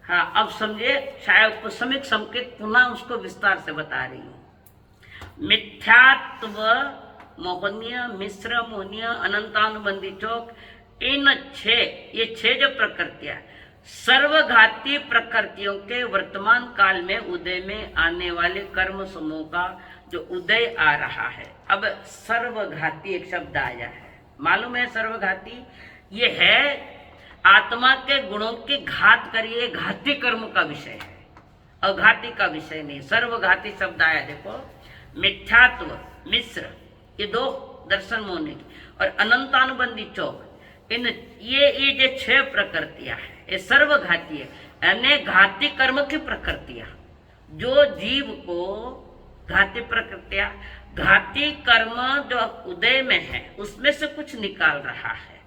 हाँ, अब समझे, शायद उपसमिक संकेत पुनः उसको विस्तार से बता रही हूं। मिथ्यात्व, मोहनीय, मिश्र, मोहनीय, अनंतानुबंधी चौक, इन ये छह जो प्रकृतियां सर्वघाती प्रकृतियों के वर्तमान काल में उदय में आने वाले कर्म समूह का जो उदय आ रहा है। अब सर्वघाती एक शब्द आया है, मालूम है सर्वघाती? ये है आत्मा के गुणों की घात करिए, घाती कर्म का विषय है, अघाती का विषय नहीं। सर्वघाती शब्द आया, देखो, मिथ्यात्व, मिश्र, ये दो दर्शन मोहनी और अनंतानुबंधी चौक, इन ये जो छह प्रकृतियां है ये सर्वघाती है, यानी घाती कर्म की प्रकृतियां जो जीव को घाती प्रकृतियां, घाती कर्म जो उदय में है उसमें से कुछ निकाल रहा है।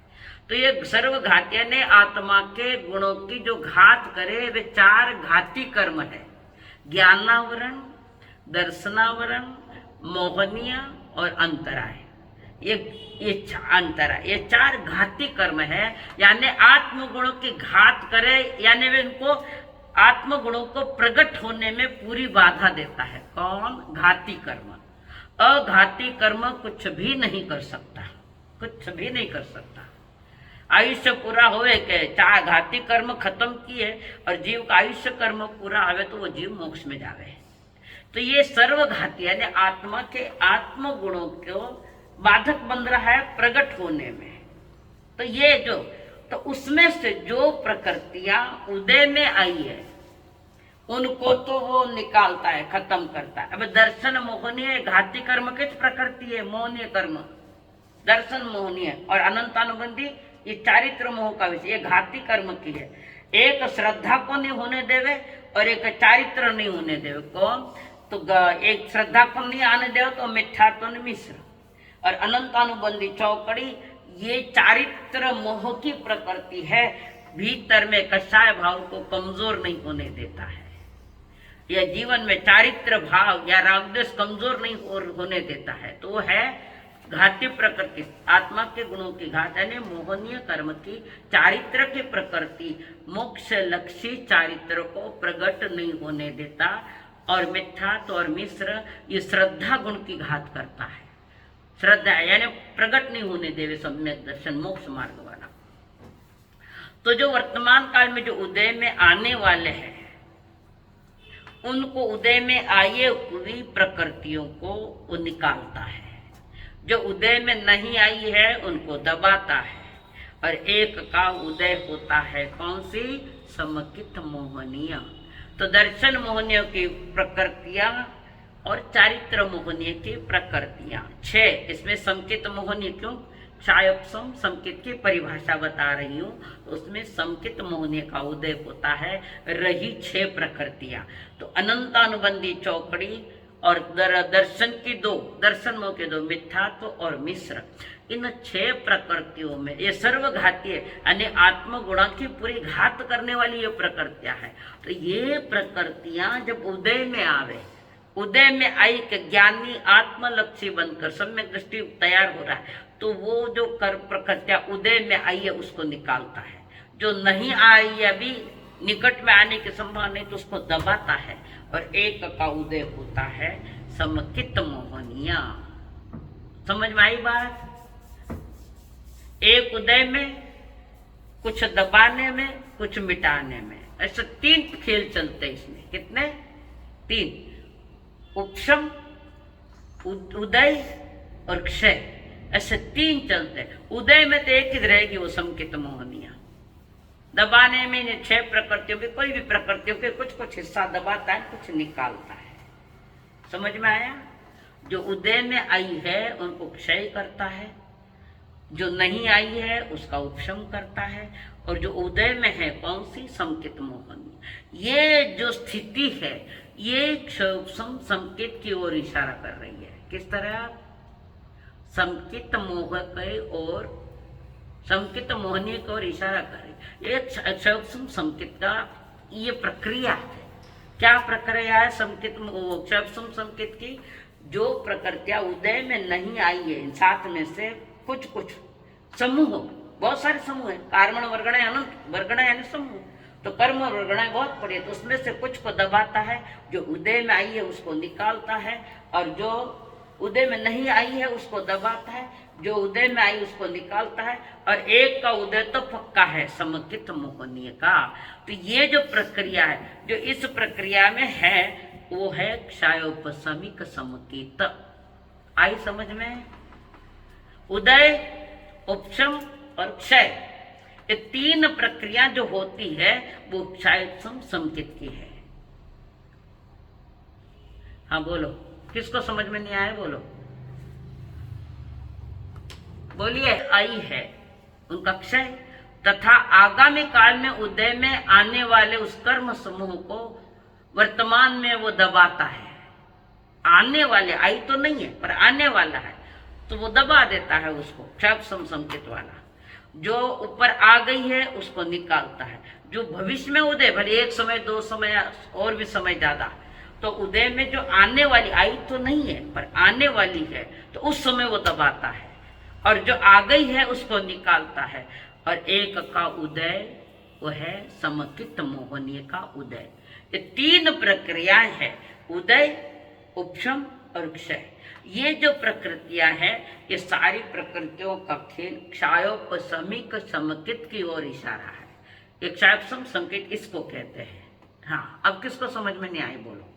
तो ये सर्वघाती ने आत्मा के गुणों की जो घात करे वे चार घाती कर्म है, ज्ञानावरण, दर्शनावरण, मोहनीय और अंतराय। ये अंतराय, ये चार घाती कर्म है, यानी आत्मगुणों की घात करे, यानी वे इनको आत्मगुणों को प्रकट होने में पूरी बाधा देता है। कौन? घाती कर्म। अघाती कर्म कुछ भी नहीं कर सकता, कुछ भी नहीं कर सकता। आयुष्य पूरा होए के चार घाती कर्म खत्म किए और जीव का आयुष्य कर्म पूरा आवे तो वो जीव मोक्ष में जावे। तो ये सर्वघाती यानी आत्मा के आत्मगुणों को बाधक बन रहा है प्रकट होने में। तो ये जो, तो उसमें से जो प्रकृतियां उदय में आई है उनको तो वो निकालता है, खत्म करता है। अब दर्शन मोहनीय घाती कर्म किस प्रकृति है? मोहनीय कर्म, दर्शन मोहनीय और अनंतानुबंधी ये चारित्र मोह का विषय, ये घाती कर्म की है। एक श्रद्धा को नहीं होने देवे और एक चारित्र नहीं होने देवे। कौन? तो एक श्रद्धा को नहीं आने देवे तो मिथ्यात्व मिश्र और अनंतानुबंधी चौकड़ी, ये चारित्र मोह की प्रकृति है, भीतर में कषाय भाव को कमजोर नहीं होने देता है। यह जीवन में चारित्र भाव या रागद्वेष कमजोर नहीं होने देता है। तो वो है घाती प्रकृति, आत्मा के गुणों की घात, यानी मोहनीय कर्म की चारित्र की प्रकृति मोक्ष लक्षी चारित्र को प्रकट नहीं होने देता। और मिथ्यात्व और मिश्र ये श्रद्धा गुण की घात करता है, श्रद्धा यानी प्रकट नहीं होने देवे सम्यक दर्शन मोक्ष मार्ग वाला। तो जो वर्तमान काल में जो उदय में आने वाले हैं उनको उदय में आए हुई प्रकृतियों को वो निकालता है, जो उदय में नहीं आई है उनको दबाता है और एक का उदय होता है। कौन सी? समकित मोहनीय। तो दर्शन मोहनीय की प्रकृतियां और चारित्र मोहनीय की प्रकृतियां छह। इसमें संकित मोहनीय क्यों? क्षायोपम संकित की परिभाषा बता रही हूं, तो उसमें संकित मोहनीय का उदय होता है, रही छह प्रकृतियां। तो अनंतानुबंधी चौकड़ी और दर्शन की दो, दर्शन मोह के दो, मिथ्यात्व और मिश्र, इन छह प्रकृतियों में ये सर्वघाती है, यानी आत्मगुणा की पूरी घात करने वाली ये प्रकृतियां है। तो ये प्रकृतियां जब उदय में आवे, उदय में आई कि ज्ञानी आत्मलक्षी बनकर सम्यक दृष्टि तैयार हो रहा है, तो वो जो कर प्रकृतियां उदय में आई है उसको निकालता है। जो नहीं आई है अभी निकट में आने की संभावना नहीं तो उसको दबाता है और एक का उदय होता है समकित मोहनिया। समझ में आई बात? एक उदय में, कुछ दबाने में, कुछ मिटाने में, ऐसे तीन खेल चलते इसमें। कितने? तीन, उपशम, उदय और क्षय, ऐसे तीन चलते। उदय में तो एक ही रहेगी वो संकित मोहनिया, दबाने में छह प्रकृतियों की, कोई भी प्रकृतियों के कुछ कुछ हिस्सा दबाता है, कुछ निकालता है। समझ में आया? जो उदय में आई है उनको क्षय करता है, जो नहीं आई है उसका उपशम करता है, और जो उदय में है कौन सी? संकित मोहनी। ये जो स्थिति है ये क्षयोपशम संकित की ओर इशारा कर रही है। किस तरह? संकित मोह के और संकित मोहनी की ओर इशारा कर रही है। ये क्षयोपशम संकित का ये प्रक्रिया है। क्या प्रक्रिया है संकित क्षयोपशम संकित की? जो प्रकृतियां उदय में नहीं आई है, इन सात में से कुछ कुछ समूह, बहुत सारे समूह है, कार्बन वर्गण अनंत वर्गण यानी समूह, तो कर्म और गणना बहुत पड़ी है, तो उसमें से कुछ को दबाता है, जो उदय में आई है उसको निकालता है, और जो उदय में नहीं आई है उसको दबाता है, जो उदय में आई उसको निकालता है, और एक का उदय तो पक्का है समकित मोहनीय का। तो ये जो प्रक्रिया है, जो इस प्रक्रिया में है, वो है क्षयोपशमिक समकित। आई समझ में? उदय, उपशम और क्षय, ये तीन प्रक्रिया जो होती है वो क्षयोपशम समकित की है। हाँ बोलो, किसको समझ में नहीं आया? बोलो, बोलिए। आई है उनका क्षय, तथा आगामी काल में उदय में आने वाले उस कर्म समूह को वर्तमान में वो दबाता है। आने वाले, आई तो नहीं है पर आने वाला है, तो वो दबा देता है उसको, क्षयोपशम समकित वाला। जो ऊपर आ गई है उसको निकालता है। जो भविष्य में उदय, भले एक समय, दो समय और भी समय ज्यादा, तो उदय में जो आने वाली, आई तो नहीं है पर आने वाली है, तो उस समय वो दबाता है, और जो आ गई है उसको निकालता है। और एक का उदय वो है समकित मोहनीय का उदय। ये तीन प्रक्रियाएं हैं, उदय, उपशम और क्षय। ये जो प्रकृतियां हैं, ये सारी प्रकृतियों का खेल क्षयोपशमिक समकित की ओर इशारा है। ये क्षयोपशम समकित इसको कहते हैं। हाँ, अब किसको समझ में नहीं आई? बोलो।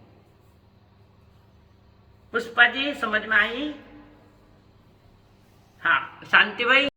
पुष्पा जी समझ में आई? हाँ, शांति भाई।